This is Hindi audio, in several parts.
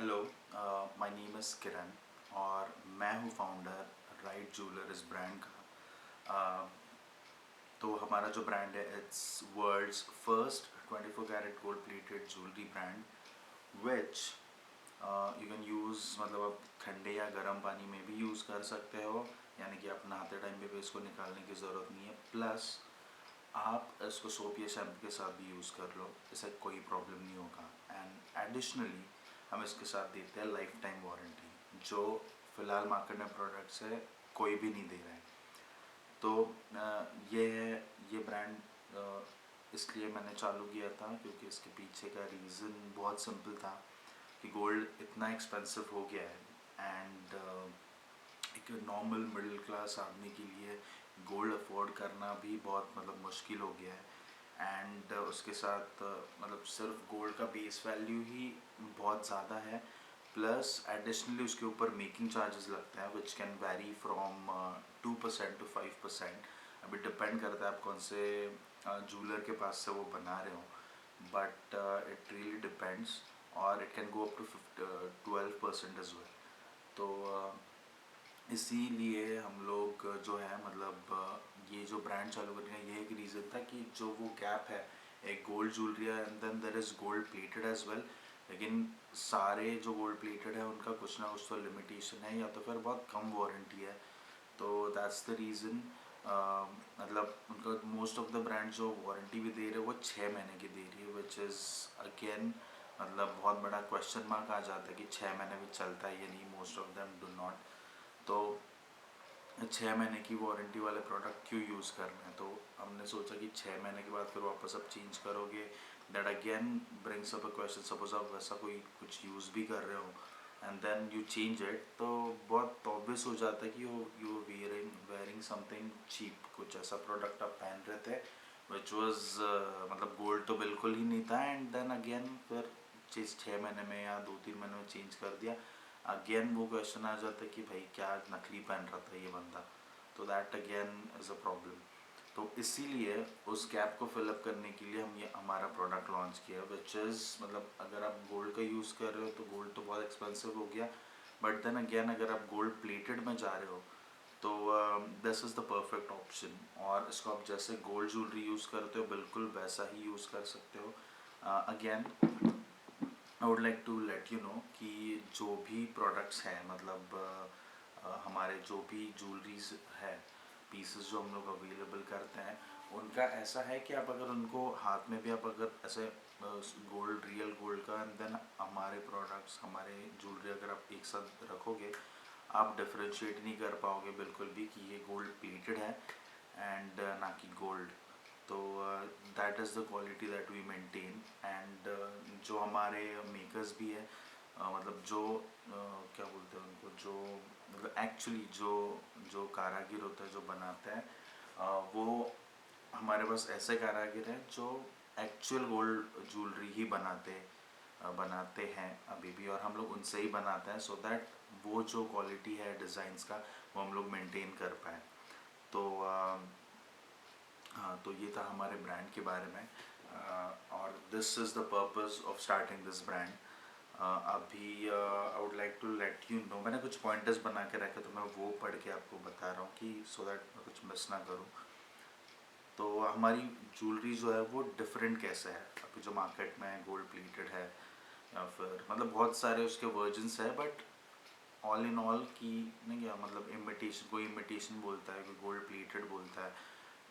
Hello, my name is Kiran और मैं हूँ फाउंडर राइट ज्वेलर इस ब्रांड का। तो हमारा जो ब्रांड है it's world's first 24 carat gold plated jewellery brand which you can use, मतलब आप ठंडे या गर्म पानी में भी यूज़ कर सकते हो, यानी कि आप नहाते टाइम पे भी इसको निकालने की ज़रूरत नहीं है। प्लस आप इसको सोप या शैम्पू के साथ भी यूज़ कर लो, इससे कोई प्रॉब्लम नहीं होगा। एंड एडिशनली हम इसके साथ देते हैं लाइफ टाइम वारंटी, जो फ़िलहाल मार्केट में प्रोडक्ट्स है कोई भी नहीं दे रहा है। तो ये है ये ब्रांड, इसलिए मैंने चालू किया था क्योंकि इसके पीछे का रीज़न बहुत सिंपल था कि गोल्ड इतना एक्सपेंसिव हो गया है एंड एक नॉर्मल मिडिल क्लास आदमी के लिए गोल्ड अफोर्ड करना भी बहुत मुश्किल हो गया है। एंड उसके साथ मतलब सिर्फ गोल्ड का बेस वैल्यू ही बहुत ज़्यादा है, प्लस एडिशनली उसके ऊपर मेकिंग चार्जेस लगते हैं which can very from 2% to 5%। अभी डिपेंड करता है आप कौन से ज्वेलर के पास से वो बना रहे हो, बट इट रियली डिपेंड्स, और it can go up to 12% as well. तो इसीलिए हम लोग जो है ये जो ब्रांड चालू करने का ये एक रीज़न था कि जो वो गैप है, एक गोल्ड ज्वेलरी है and then there is gold plated as well, लेकिन सारे जो गोल्ड प्लेटेड है उनका कुछ ना कुछ तो लिमिटेशन है या तो फिर बहुत कम वारंटी है। तो दैट्स द रीज़न। मतलब उनका मोस्ट ऑफ द ब्रांड जो वारंटी भी दे रहे हैं वो 6 महीने की दे रही है, विच इज़ अगेन बहुत बड़ा क्वेश्चन मार्क आ जाता है कि 6 महीने भी चलता है या नहीं। Most of them do not. तो 6 महीने की वारंटी वाले प्रोडक्ट क्यों यूज़ करना है, तो हमने सोचा कि 6 महीने के बाद फिर वापस आप चेंज करोगे, that again brings up a question. Suppose आप वैसा कोई कुछ यूज़ भी कर रहे हो and then you change it, तो बहुत ऑब्वियस हो जाता है कि यू वेयरिंग समथिंग चीप। कुछ ऐसा प्रोडक्ट आप पहन रहे थे विच वॉज गोल्ड तो बिल्कुल ही नहीं था, एंड देन अगेन फिर चीज़ 6 महीने में या 2-3 महीने में चेंज कर दिया। अगेन वो क्वेश्चन आ जाता है कि भाई क्या नकली पहन रहा था ये बंदा, तो that again is a problem. तो इसीलिए उस गैप को फिलअप करने के लिए हम ये हमारा प्रोडक्ट लॉन्च किया, विच इज़ अगर आप गोल्ड का यूज़ कर रहे हो तो गोल्ड तो बहुत एक्सपेंसिव हो गया, बट देन अगेन अगर आप गोल्ड प्लेटेड में जा रहे हो तो this is the perfect option. और इसको आप जैसे गोल्ड ज्वेलरी यूज़ करते हो बिल्कुल वैसा ही यूज़ कर सकते हो। Again I would like to let you know कि जो भी प्रोडक्ट्स हैं, हमारे जो भी ज्वेलरीज है, पीसेस जो हम लोग अवेलेबल करते हैं, उनका ऐसा है कि आप अगर उनको हाथ में भी आप अगर ऐसे गोल्ड, रियल गोल्ड का, एंड देन हमारे प्रोडक्ट्स, हमारे ज्वेलरी अगर आप एक साथ रखोगे, आप डिफ्रेंशिएट नहीं कर पाओगे बिल्कुल भी कि ये गोल्ड प्लेटेड है एंड ना कि गोल्ड। तो that is the quality that we maintain. And जो हमारे मेकर्स भी है, जो क्या बोलते हैं उनको, जो एक्चुअली जो जो कारागिर होता है जो बनाते हैं, वो हमारे पास ऐसे कारागिर हैं जो एक्चुअल गोल्ड ज्वेलरी ही बनाते हैं अभी भी, और हम लोग उनसे ही बनाते हैं सो दैट वो जो क्वालिटी है डिज़ाइंस का वो हम लोग मेंटेन कर पाएँ। तो हाँ, तो ये था हमारे ब्रांड के बारे में, और this is the purpose of starting this brand. अभी I would like to let you know, मैंने कुछ पॉइंटर्स बना के रखे तो मैं वो पढ़ के आपको बता रहा हूँ कि सो दैट मैं कुछ मिस ना करूँ। तो हमारी ज्वेलरी जो है वो डिफरेंट कैसे है, अभी जो मार्केट में गोल्ड प्लेटेड है या फिर बहुत सारे उसके वर्जन्स है, बट ऑल इन ऑल की नहीं क्या इमिटेशन, कोई इमिटेशन बोलता है, कोई गोल्ड प्लेटेड बोलता है,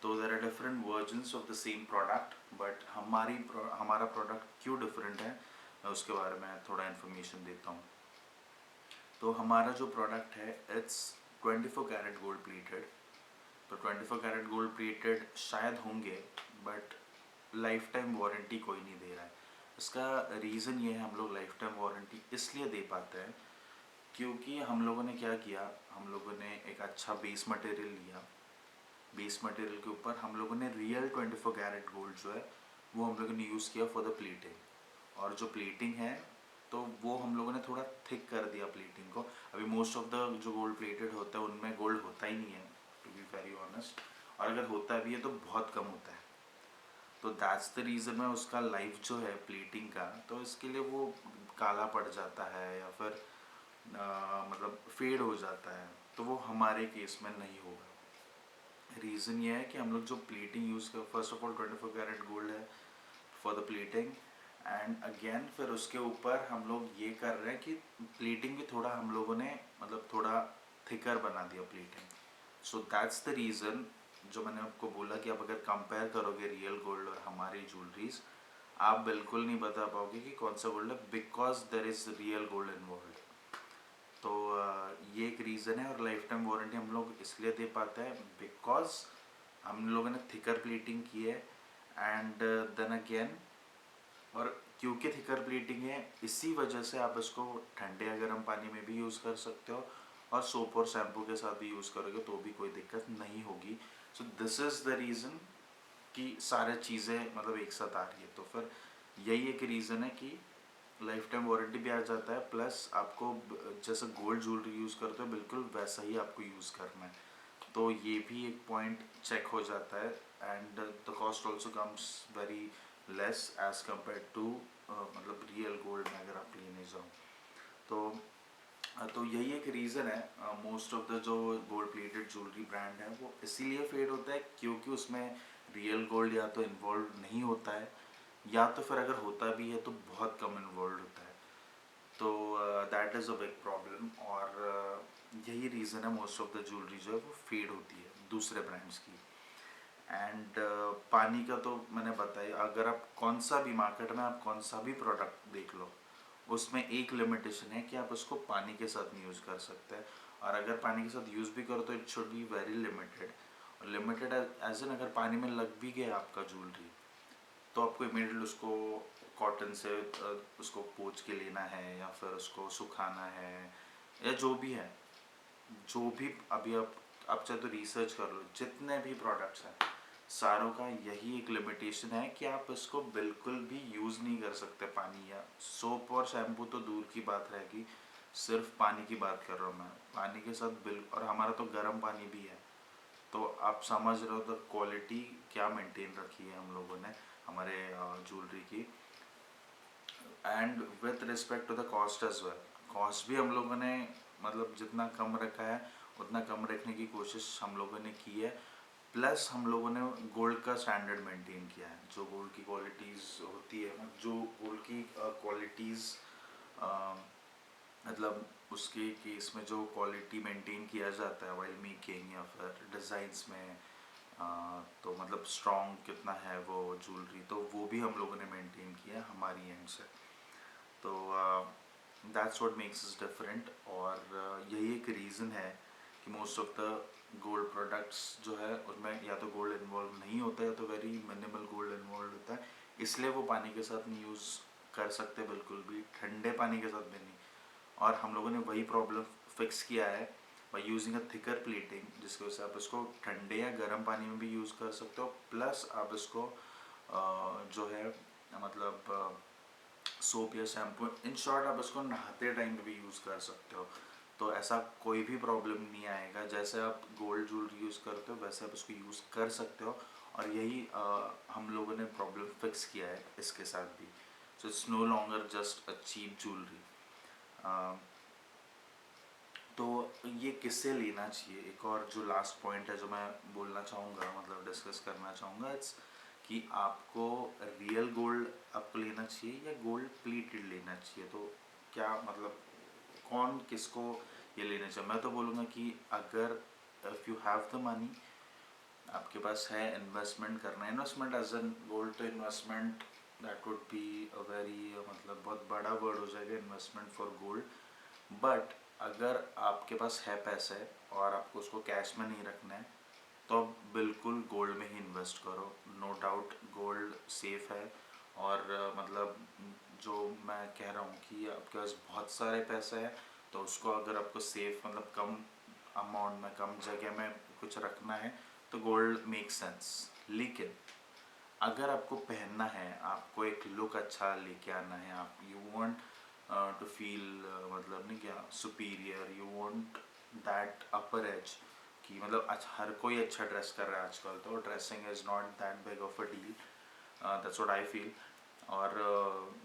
तो there are different versions of the same product. But हमारा प्रोडक्ट क्यों डिफरेंट है मैं उसके बारे में थोड़ा इन्फॉर्मेशन देता हूँ। तो हमारा जो प्रोडक्ट है इट्स 24 कैरेट गोल्ड प्लेटेड। तो 24 कैरेट गोल्ड प्लेटेड शायद होंगे, बट लाइफ टाइम वारंटी कोई नहीं दे रहा है। इसका रीज़न ये है, हम लोग लाइफ टाइम वारंटी इसलिए दे पाते हैं क्योंकि हम लोगों ने क्या किया, हम लोगों ने एक अच्छा बेस मटेरियल लिया। बेस मटेरियल के ऊपर हम लोगों ने रियल 24 कैरेट गोल्ड जो है वो हम लोगों ने यूज़ किया फॉर द प्लेटिंग। और जो प्लेटिंग है तो वो हम लोगों ने थोड़ा थिक कर दिया प्लेटिंग को। अभी मोस्ट ऑफ द जो गोल्ड प्लेटेड होता है उनमें गोल्ड होता ही नहीं है, टू बी वेरी ऑनेस्ट, और अगर होता भी है तो बहुत कम होता है। तो दैट्स द रीज़न है उसका लाइफ जो है प्लेटिंग का, तो इसके लिए वो काला पड़ जाता है या फिर मतलब फेड हो जाता है, तो वो हमारे केस में नहीं होगा। रीज़न ये है कि हम लोग जो प्लेटिंग यूज़ कर, first of all 24 carat gold है for the plating, and again फिर उसके ऊपर हम लोग ये कर रहे हैं कि प्लेटिंग भी थोड़ा हम लोगों ने मतलब थोड़ा थिकर बना दिया plating. So that's the reason जो मैंने आपको बोला कि आप अगर कंपेयर करोगे रियल गोल्ड और हमारी ज्वेलरीज, आप बिल्कुल नहीं बता पाओगे कि कौन सा गोल्ड है, because there is real gold involve. तो ये एक रीज़न है। और लाइफ टाइम वारंटी हम लोग इसलिए दे पाते हैं बिकॉज हम लोगों ने थिकर प्लेटिंग की है, एंड देन अगेन, और क्योंकि थिकर प्लेटिंग है इसी वजह से आप इसको ठंडे या गर्म पानी में भी यूज़ कर सकते हो, और सोप और शैम्पू के साथ भी यूज़ करोगे तो भी कोई दिक्कत नहीं होगी। So this is the reason कि सारे चीज़ें मतलब एक साथ आ रही है। तो फिर यही एक रीज़न है कि लाइफ टाइम वारंटी भी आ जाता है, प्लस आपको जैसे गोल्ड ज्वेलरी यूज़ करते हो बिल्कुल वैसा ही आपको यूज़ करना है, तो ये भी एक पॉइंट चेक हो जाता है। And the cost also comes very less as compare to मतलब रियल गोल्ड में अगर आप लेने जाओ तो यही एक रीज़न है। मोस्ट ऑफ द जो गोल्ड प्लेटेड ज्वेलरी ब्रांड है वो इसीलिए फेड होता है क्योंकि उसमें रियल गोल्ड या तो इन्वॉल्व नहीं होता है, या तो फिर अगर होता भी है तो बहुत कम इन्वॉल्व होता है। तो that is a big problem, और यही रीज़न है मोस्ट ऑफ द ज्वेलरी जो है वो फेड होती है दूसरे ब्रांड्स की। एंड पानी का तो मैंने बताया, अगर आप कौन सा भी मार्केट में आप कौन सा भी प्रोडक्ट देख लो उसमें एक लिमिटेशन है कि आप उसको पानी के साथ नहीं यूज़ कर सकते, और अगर पानी के साथ यूज़ भी करो तो it should be very limited. और लिमिटेड एज एन अगर पानी में लग भी गया आपका ज्वेलरी तो आपको इमीडिएट उसको कॉटन से उसको पोंछ के लेना है, या फिर उसको सुखाना है, या जो भी है, जो भी अभी आप चाहे तो रिसर्च कर लो, जितने भी प्रोडक्ट्स हैं सारों का यही एक लिमिटेशन है कि आप इसको बिल्कुल भी यूज़ नहीं कर सकते पानी या सोप और शैम्पू तो दूर की बात रहेगी, सिर्फ पानी की बात कर रहा हूँ मैं। पानी के साथ और हमारा तो गर्म पानी भी है, तो आप समझ रहे हो तो क्वालिटी क्या मेंटेन रखी है हम लोगों ने हमारे ज्वेलरी की। And with respect to the cost as well, cost भी हम लोगों ने मतलब जितना कम रखा है उतना कम रखने की कोशिश हम लोगों ने की है, प्लस हम लोगों ने गोल्ड का स्टैंडर्ड मेंटेन किया है। जो गोल्ड की क्वालिटीज़ होती है, जो गोल्ड की क्वालिटीज़ मतलब उसके केस में जो क्वालिटी मेंटेन किया जाता है वाइल मेकिंग या फिर डिज़ाइंस में, तो मतलब स्ट्रॉन्ग कितना है वो ज्वेलरी, तो वो भी हम लोगों ने मेंटेन किया हमारी एंड से। तो that's what makes is different, और यही एक रीज़न है कि most of the gold products जो है उसमें या तो गोल्ड इन्वॉल्व नहीं होता है या तो वेरी मिनिमल गोल्ड इन्वॉल्व होता है, इसलिए वो पानी के साथ नहीं यूज़ कर सकते बिल्कुल भी, ठंडे पानी के साथ भी नहीं। और हम लोगों ने वही प्रॉब्लम फिक्स किया है by using a thicker plating, जिसकी वजह से आप इसको ठंडे या गर्म पानी में भी यूज़ कर सकते हो, प्लस आप इसको जो है मतलब सोप या शैम्पू, इन शॉर्ट आप इसको नहाते टाइम भी यूज़ कर सकते हो, तो ऐसा कोई भी प्रॉब्लम नहीं आएगा। जैसे आप गोल्ड ज्वेलरी यूज़ करते हो वैसे आप इसको यूज़ कर सकते हो, और यही हम लोगों ने प्रॉब्लम फिक्स किया है इसके साथ भी। So it's no longer just a cheap jewellery. तो ये किससे लेना चाहिए, एक और जो लास्ट पॉइंट है जो मैं बोलना चाहूँगा मतलब डिस्कस करना चाहूँगा, इट्स कि आपको रियल गोल्ड आपको लेना चाहिए या गोल्ड प्लेटेड लेना चाहिए। तो क्या मतलब कौन किसको ये लेना चाहिए, मैं तो बोलूँगा कि अगर if you have the money, आपके पास है इन्वेस्टमेंट करना है, इन्वेस्टमेंट एज एन गोल्ड, तो investment that would be a very मतलब बहुत बड़ा वर्ड हो जाएगा इन्वेस्टमेंट फॉर गोल्ड। बट अगर आपके पास है पैसे और आपको उसको कैश में नहीं रखना है तो आप बिल्कुल गोल्ड में ही इन्वेस्ट करो। नो डाउट गोल्ड सेफ है, और मतलब जो मैं कह रहा हूँ कि आपके पास बहुत सारे पैसे हैं तो उसको अगर आपको सेफ मतलब कम अमाउंट में कम जगह में कुछ रखना है तो गोल्ड मेक सेंस। लेकिन अगर आपको पहनना है, आपको एक लुक अच्छा लेके आना है, आप यू वांट टू फील मतलब नहीं क्या superior, you want that upper as कि मतलब अच्छा हर कोई अच्छा ड्रेस कर रहा है आजकल, तो dressing is not that big of a deal, that's what I feel. और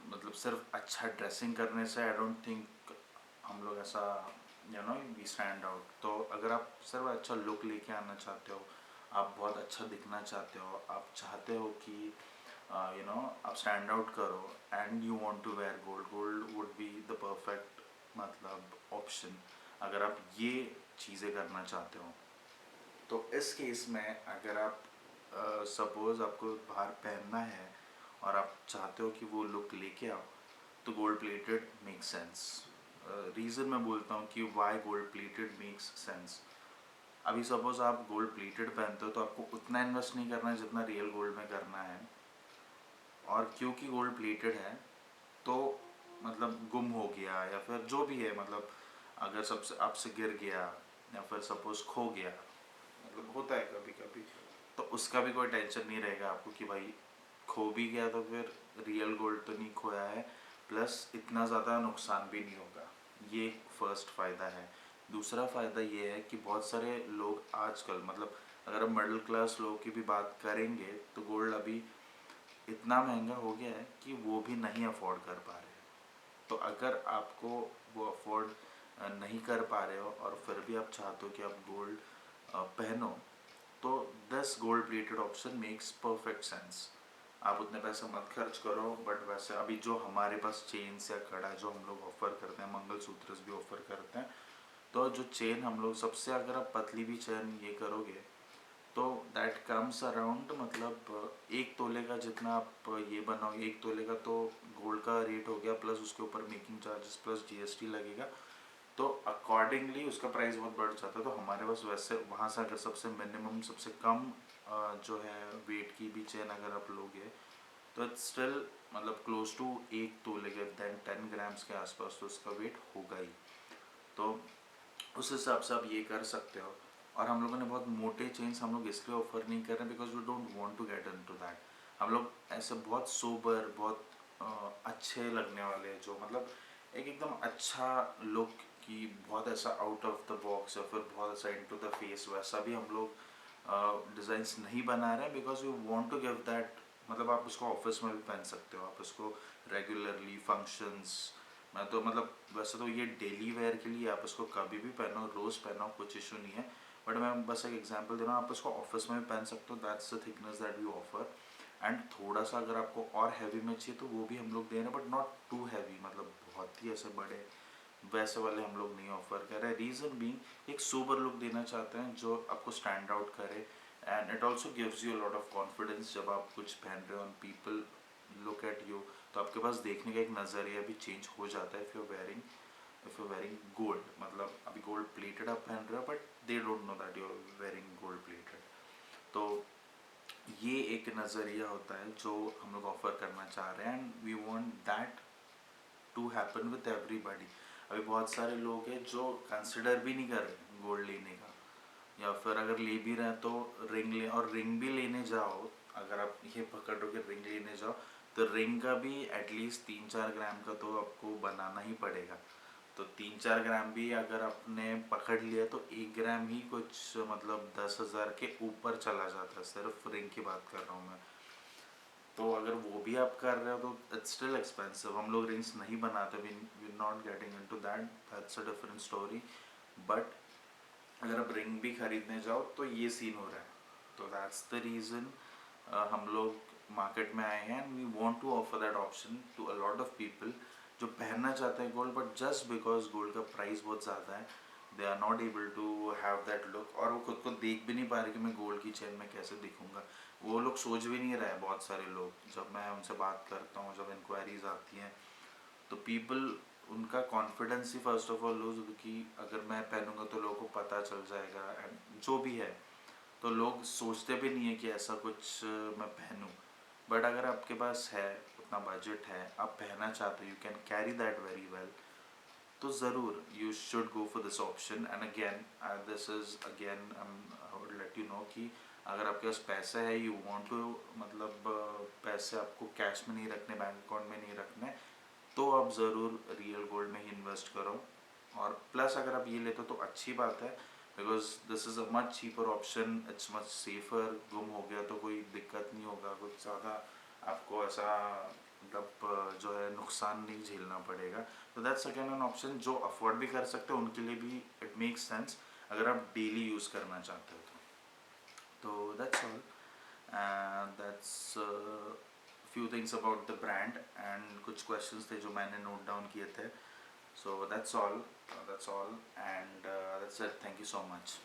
मतलब सिर्फ अच्छा ड्रेसिंग करने से आई डोंट थिंक हम लोग ऐसा वी स्टैंड आउट। तो अगर आप सिर्फ अच्छा लुक लेके आना चाहते हो, आप बहुत अच्छा दिखना चाहते हो, आप चाहते हो कि आप स्टैंड आउट करो and you want to wear gold, gold would be the perfect मतलब ऑप्शन अगर आप ये चीज़ें करना चाहते हो। तो इस केस में अगर आप सपोज़ आपको बाहर पहनना है और आप चाहते हो कि वो लुक लेके आओ, तो gold plated make sense. Reason मैं बोलता हूँ कि why gold plated makes sense. अभी सपोज़ आप गोल्ड प्लेटेड पहनते हो तो आपको उतना इन्वेस्ट नहीं करना है जितना रियल गोल्ड में करना है, और क्योंकि गोल्ड प्लेटेड है तो मतलब गुम हो गया या फिर जो भी है, मतलब अगर सबसे आपसे गिर गया या फिर सपोज़ खो गया, मतलब होता है कभी कभी, तो उसका भी कोई टेंशन नहीं रहेगा आपको कि भाई खो भी गया तो फिर रियल गोल्ड तो नहीं खोया है, प्लस इतना ज़्यादा नुकसान भी नहीं होगा। ये एक फर्स्ट फ़ायदा है। दूसरा फ़ायदा ये है कि बहुत सारे लोग आजकल मतलब अगर हम मिडिल क्लास लोगों की भी बात करेंगे तो गोल्ड अभी इतना महंगा हो गया है कि वो भी नहीं अफोर्ड कर पा रहे। तो अगर आपको वो अफोर्ड नहीं कर पा रहे हो और फिर भी आप चाहते हो कि आप गोल्ड पहनो, तो this gold plated option makes perfect sense. आप उतने पैसे मत खर्च करो, बट वैसे अभी जो हमारे पास चेन्स या कड़ा जो हम लोग ऑफ़र करते हैं, मंगलसूत्र भी ऑफ़र करते हैं, तो जो चेन हम लोग सबसे अगर आप पतली भी चेन ये करोगे तो दैट कम्स अराउंड मतलब 1 तोले का जितना आप ये बनाओ, 1 तोले का तो गोल्ड का रेट हो गया, प्लस उसके ऊपर मेकिंग चार्जेस प्लस जीएसटी लगेगा, तो अकॉर्डिंगली उसका प्राइस बहुत बढ़ जाता है। तो हमारे पास वैसे वहाँ से अगर सबसे मिनिमम सबसे कम जो है वेट की भी चेन अगर आप लोगे तो इट्स स्टिल मतलब क्लोज टू 1 तोले के देन 10 ग्राम्स के आसपास तो उसका वेट होगा ही। तो उस हिसाब से आप ये कर सकते हो। और हम लोगों ने बहुत मोटे चेन्स हम लोग इसलिए ऑफर नहीं कर रहे because we don't want to get into that. हम लोग ऐसे बहुत सोबर बहुत अच्छे लगने वाले जो मतलब एक एकदम अच्छा लुक कि बहुत ऐसा आउट ऑफ द बॉक्स या फिर बहुत ऐसा इनटू द फेस वैसा भी हम लोग डिज़ाइंस नहीं बना रहे हैं because we want to give that. मतलब आप उसको ऑफिस में भी पहन सकते हो, आप उसको रेगुलरली फंक्शंस, मैं तो मतलब वैसे तो ये डेली वेयर के लिए आप इसको कभी भी पहनो, रोज़ पहनो, कुछ इशू नहीं है, बट मैं बस एक एग्जांपल दे रहा हूँ, आप इसको ऑफिस में भी पहन सकते हो, that's the thickness that we offer. And थोड़ा सा अगर आपको और हैवी में चाहिए तो वो भी हम लोग दे रहे हैं, बट नॉट टू हैवी, मतलब बहुत ही ऐसे बड़े वैसे वाले हम लोग नहीं ऑफर कर रहे हैं। रीज़न भी एक सोबर लुक देना चाहते हैं जो आपको स्टैंड आउट करे, and it also gives you lot of confidence जब आप कुछ पहन रहे हो and people look at you, तो आपके पास देखने का एक नज़रिया भी चेंज हो जाता है। इफ़ यू वेयरिंग गोल्ड, मतलब अभी गोल्ड प्लेटेड आप पहन रहे हो but they don't know that you are wearing gold plated. तो ये एक नज़रिया होता है जो हम लोग ऑफर करना चाह रहे हैं, and we want that to happen with everybody. अभी बहुत सारे लोग हैं जो कंसिडर भी नहीं कर रहे गोल्ड लेने का, या फिर अगर ले भी रहे हैं तो रिंग ले, और रिंग भी लेने जाओ, अगर आप ये पकड़ो कि रिंग लेने जाओ तो रिंग का भी एटलीस्ट 3-4 ग्राम का तो आपको बनाना ही पड़ेगा। तो 3-4 ग्राम भी अगर आपने पकड़ लिया तो 1 ग्राम ही कुछ मतलब 10,000 के ऊपर चला जाता है, सिर्फ रिंग की बात कर रहा हूँ मैं। तो अगर वो भी आप कर रहे हो तो इट्स स्टिल एक्सपेंसिव। हम लोग रिंग्स नहीं बनाते, we not getting into that, that's a different story. But अगर आप रिंग भी खरीदने जाओ तो ये सीन हो रहा है। तो दैट्स द रीज़न हम लोग मार्केट में आए हैं, and we want to offer that option to a lot of people जो पहनना चाहते हैं gold, but just because gold का प्राइस बहुत ज़्यादा है they are not able to have that look, और वो खुद को देख भी नहीं पा रहे कि मैं गोल्ड की चेन में कैसे दिखूंगा। वो लोग सोच भी नहीं रहे, बहुत सारे लोग जब मैं उनसे बात करता हूँ, जब इंक्वायरीज आती हैं तो पीपल उनका कॉन्फिडेंस ही फर्स्ट ऑफ ऑल लूज कि अगर मैं पहनूंगा तो लोगों को पता चल जाएगा, एंड जो भी है तो लोग सोचते भी नहीं है कि ऐसा कुछ मैं पहनूं। बट अगर आपके पास है उतना बजट है, आप पहनना चाहते हो, you can carry that very well, तो ज़रूर you should go for this option. And again this is again I would let you know कि अगर आपके पास पैसा है, यू वांट टू मतलब पैसे आपको कैश में नहीं रखने, बैंक अकाउंट में नहीं रखने, तो आप ज़रूर रियल गोल्ड में ही इन्वेस्ट करो। और प्लस अगर आप ये लेते हो तो अच्छी बात है because this is a much cheaper option, it's much safer. गुम हो गया तो कोई दिक्कत नहीं होगा, कुछ ज़्यादा आपको ऐसा मतलब जो है नुकसान नहीं झेलना पड़ेगा। तो दैट्स अगेन एन ऑप्शन, जो अफोर्ड भी कर सकते हो उनके लिए भी इट मेक्स सेंस, अगर आप डेली यूज़ करना चाहते हो तो that's all. That's few things about the brand and कुछ क्वेश्चंस थे जो मैंने नोट डाउन किए थे। So that's all, and that's it, thank you so much.